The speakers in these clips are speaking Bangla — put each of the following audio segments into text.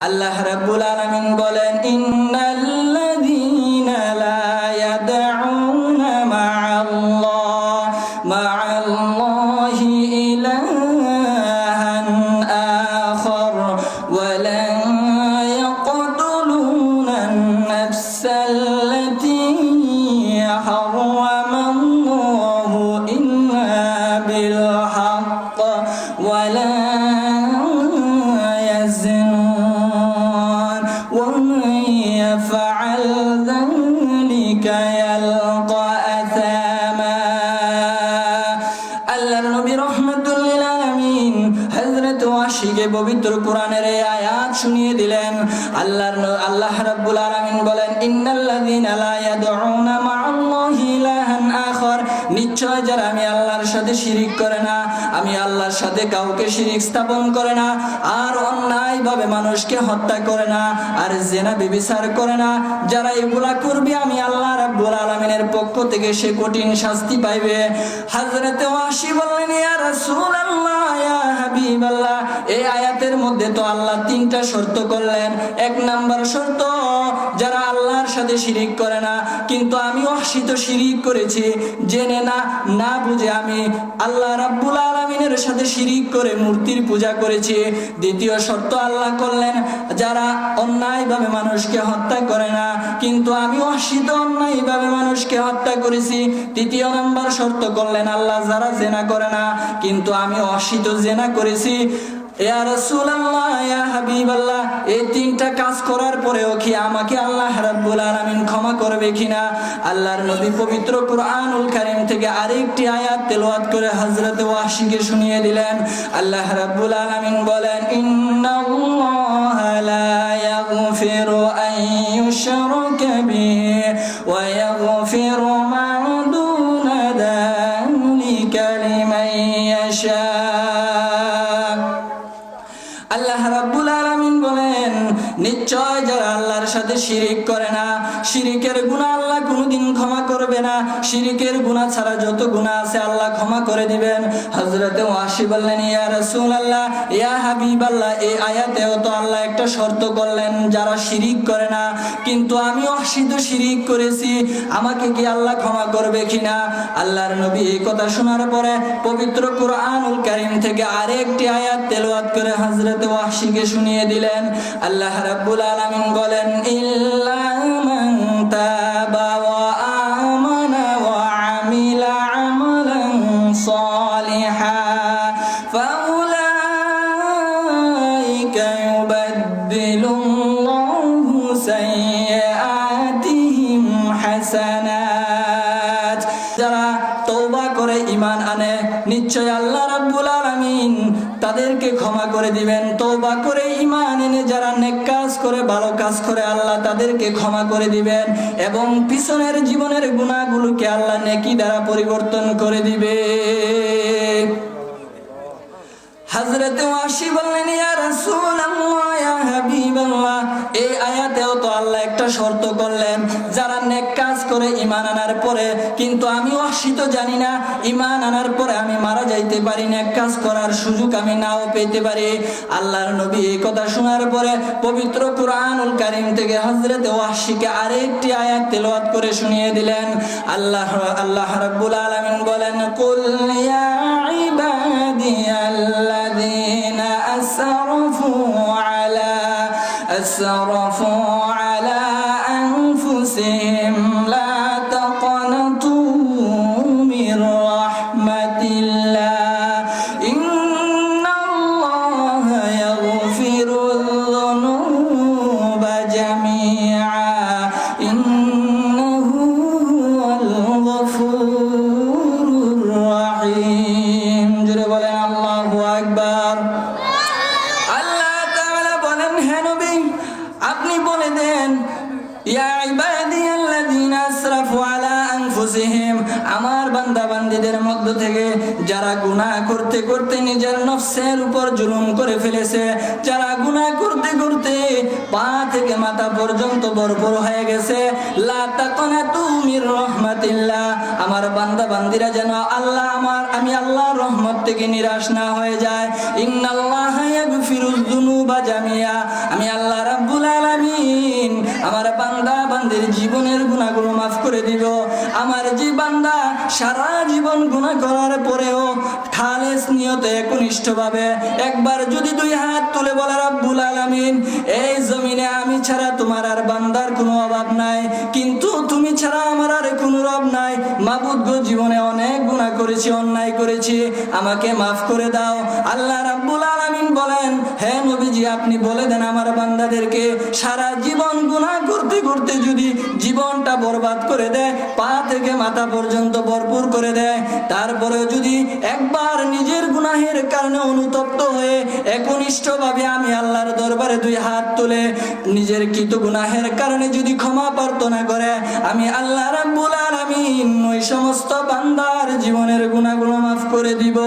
আল্লাহ রাব্বুল আলামিন বলেন, ইন্নাল্লাযীনা লা ইয়াদউনা মা'আল্লাহি ইলাহান আখার ওয়া লা ইয়াকতুলুনান নাফসাল্লাতী হারামাল্লাহু ইল্লা বিল হাক্ক ওয়া লা يفعل ذلك يلقى أثاما আল্লাহর নবী রাহমাতুল লিল আলামিন হযরত ওয়াশিকে পবিত্র কোরআনের এই আয়াত শুনিয়ে দিলেন। আল্লাহ রাব্বুল আলামিন বলেন, ইন্নাল্লাযীনা লা ইয়াদউনা মা'আল্লাহি ইলাহান আখার, নিশ্চয় যারা আমি আল্লাহর সাথে শিরিক করে না, আমি আল্লাহর সাথে কাউকে শিরিক স্থাপন করে না, আর অন্যায়ভাবে মানুষকে হত্যা করে না, আর জিনা ব্যভিচার করে না, যারা এগুলা করবে আমি আল্লাহ রাব্বুল আলামিনের পক্ষ থেকে সে কঠিন শাস্তি পাইবে। হযরত ওয়াশি বললেন, ইয়া রাসূলুল্লাহ, ইয়া হাবিবাল্লাহ, এই আয়াতের মধ্যে তো আল্লাহ তিনটা শর্ত করলেন। এক নাম্বার শর্ত, যারা আল্লাহর সাথে শিরিক করে না, কিন্তু আমি ওয়াশি তো শিরিক করেছি, জেনে না বুঝে আমি আল্লাহ রাব্বুল আলামিনের সাথে শিরিক করে মূর্তির পূজা করেছি। দ্বিতীয় শর্ত আল্লাহ করলেন, যারা অন্যায়ভাবে মানুষকে হত্যা করে না, কিন্তু আমি ওয়াশি তো অন্যায়ভাবে মানুষকে হত্যা করেছি। তৃতীয় নাম্বার শর্ত করলেন আল্লাহ, যারা জিনা করে না, কিন্তু আমি ওয়াশি তো জিনা করেছি। ইয়া রাসূলুল্লাহ, ইয়া হাবিবাল্লাহ, এই তিনটা কাজ করার পরেও কি আমাকে আল্লাহ রাব্বুল আলামিন ক্ষমা করবে কিনা? আল্লাহর নবী পবিত্র কুরআনুল কারীম থেকে আরেকটি আয়াত তেলাওয়াত করে হযরত ওয়াশিকে শুনিয়ে দিলেন। আল্লাহ রাব্বুল আলামিন বলেন, ইন্নাল্লাহা লা ইয়াগফিরু আন ইউশরাকা বিহি ওয়া ইয়াগফিরু মা দুনা যালিকা লিমান ইয়াশা। আল্লাহ রাব্বুল আলামিন বলেন, নিশ্চয় যারা আল্লাহর সাথে শিরিক করে না, শিরিকের গুনাহ আল্লাহ কোনোদিন ক্ষমা করবে না। শিরিকের গুনাহ ছাড়া যত গুনাহ আছে আল্লাহ ক্ষমা করে দিবেন। হযরত ওয়াশি বললেন, ইয়া রাসূলুল্লাহ, ইয়া হাবিবাল্লাহ, এই আয়াতেও তো আল্লাহ একটা শর্ত করলেন, যারা শিরিক করে না, কিন্তু আমি ওয়াশি তো শিরিক করেছি, আমাকে কি আল্লাহ ক্ষমা করবে কিনা? আল্লাহর নবী এই কথা শোনার পরে পবিত্র কুরআনুল কারীম থেকে আরেকটি আয়াত তেলাওয়াত করে হযরত ওয়াশিকে শুনিয়ে দিলেন। আল্লাহ রাব্বুল আলামিন বলেন, ইল্লা মান তাবা ওয়া আমানা ওয়া আমিলা আমালান সালিহান ফাউলাইকা ইউবাদদিলুল্লাহু সাইয়্যাতিহিম হাসানাত। যারা তওবা করে ঈমান আনে, নিশ্চয় আল্লাহ রাব্বুল আলামিন তাদেরকে ক্ষমা করে দিবেন। তওবা করে ঈমান এনে যারা নেক কাজ করে, ভালো কাজ করে, আল্লাহ তাদেরকে ক্ষমা করে দিবেন এবং পিছনের জীবনের গুনাহগুলোকে আল্লাহ নেকি দ্বারা পরিবর্তন করে দিবে। হযরত ওয়াশি বললেন, ইয়া রাসূলুল্লাহ, ইয়া হাবিবাল্লাহ, এই আয়াতেও তো আল্লাহ একটা শর্ত করলেন, যারা নেক কাজ করে ঈমান আনার পরে, কিন্তু আমি ওয়াশি তো জানি না, ঈমান আনার পরে আমি মারা যাইতে পারি, নেক কাজ করার সুযোগ আমি নাও পেতে পারি। আল্লাহর নবী এই কথা শোনার পরে পবিত্র কুরআনুল কারীম থেকে হযরত ওয়াশিকে আরেকটি আয়াত তেলাওয়াত করে শুনিয়ে দিলেন। আল্লাহ রাব্বুল আলামিন বলেন, কুল ইয়া ইবাদিয়াল্লাযীনা আসরাফু আলা আনফুসিহিম লা তাকনাতু মির রাহমাতিল্লাহ ইন্নাল্লাহা ইয়াগফিরুয যুনুবা জামিআ ইন্নাহু হুয়াল গফুরুর রাহিম। জোরে বলেন আল্লাহু আকবার। আল্লাহ তাআলা বলেন, হে নবী, আপনি বলে দেন, ইয়া ইবাদিয়াল্লাযীনা আসরাফু আলা আনফুসিহিম, আমার বান্দা বান্দীদের মধ্য থেকে যারা গুনাহ করতে করতে নিজের নফসের উপর জুলুম করে ফেলেছে, যারা গুনাহ করতে করতে পা থেকে মাথা পর্যন্ত বরবর হয়ে গেছে, লা তাকনাতু মির রাহমাতিল্লাহ, আমার বান্দা বান্দীরা যেন আমি আল্লাহর রহমত থেকে নিরাশ না হয়ে যায়। ইন্নাল্লাহা ইয়াগফিরুয যুনুবা জামিআ, আমি আল্লাহ আমার বান্দা বান্দির জীবনের গুনাহগুলো মাফ করে দিব। আমার যে বান্দা সারা জীবন গুনাহ করার পরেও খালেস নিয়তে একনিষ্ঠভাবে একবার যদি দুই হাত তুলে বলে রব্বুল আলামিন, এই জমিনে আমি ছাড়া তোমার আর বান্দার কোনো অভাব নাই, কিন্তু তুমি ছাড়া আমার আর কোনো রব নাই। মাবুদ গো, জীবনে অনেক গুনাহ করেছি, অন্যায় করেছি, আমাকে মাফ করে দাও। আল্লাহ রাব্বুল আলামিন বলেন, হে নবীজি, আপনি বলে দেন আমার বান্দাদেরকে, সারা জীবন গুনাহ করতে করতে যদি জীবনটা বরবাদ করে দেয়, পা থেকে মাথা পর্যন্ত ভরপুর করে দেয়, তারপরেও যদি একবার নিজের গুনাহের কারণে অনুতপ্ত হয়ে একনিষ্ঠভাবে আমি আল্লাহর দরবারে দুই হাত তুলে নিজের কৃত গুনাহের কারণে যদি ক্ষমা প্রার্থনা করে, আমি আল্লাহ রাব্বুল আলামিন ওই সমস্ত বান্দার জীবনের গুনাহগুলো মাফ করে দিব।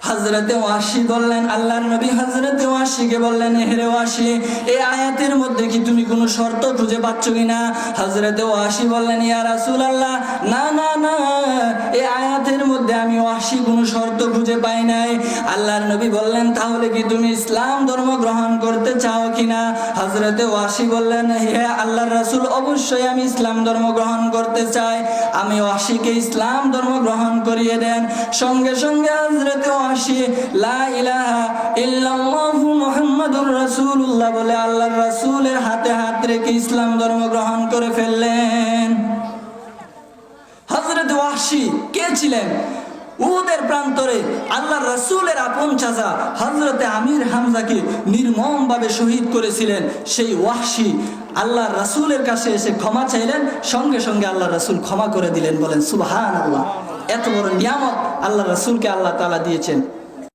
হযরতে ওয়াসি বললেন, আল্লাহর নবী হযরতে ওয়াসিকে বললেন, হে ওয়াসি, এই আয়াতের মধ্যে কি তুমি কোনো শর্ত খুঁজে পাচ্ছ কিনা? হযরতে ওয়াসি বললেন, ইয়া রাসূলুল্লাহ, না না না, এই আয়াতের মধ্যে আমি ওয়াসি কোনো শর্ত খুঁজে পাই নাই। আল্লাহর নবী বললেন, তাহলে কি তুমি ইসলাম ধর্ম গ্রহণ করতে চাও কিনা? হযরতে ওয়াসি বললেন, হে আল্লাহর রাসূল, অবশ্যই আমি ইসলাম ধর্ম গ্রহণ করতে চাই। আমি ওয়াসিকে ইসলাম ধর্ম গ্রহণ করিয়ে দেন। সঙ্গে সঙ্গে হযরতে লা ইলাহা ইল্লাল্লাহু মুহাম্মাদুর রাসূলুল্লাহ বলে আল্লাহর রাসূলের হাতে হাত রেখে ইসলাম ধর্ম গ্রহণ করে ফেললেন। হযরত ওয়াহশী কে ছিলেন? উহুদের প্রান্তরে আল্লাহর রাসূলের আপন চাচা হযরতে আমির হামজাকে নির্মমভাবে শহীদ করেছিলেন। সেই ওয়াহশী আল্লাহর রাসূলের কাছে এসে ক্ষমা চাইলেন, সঙ্গে সঙ্গে আল্লাহর রাসূল ক্ষমা করে দিলেন। বলেন সুবহানাল্লাহ। এত বড় নিয়ামত আল্লাহর রাসূলকে আল্লাহ তাআলা দিয়েছেন।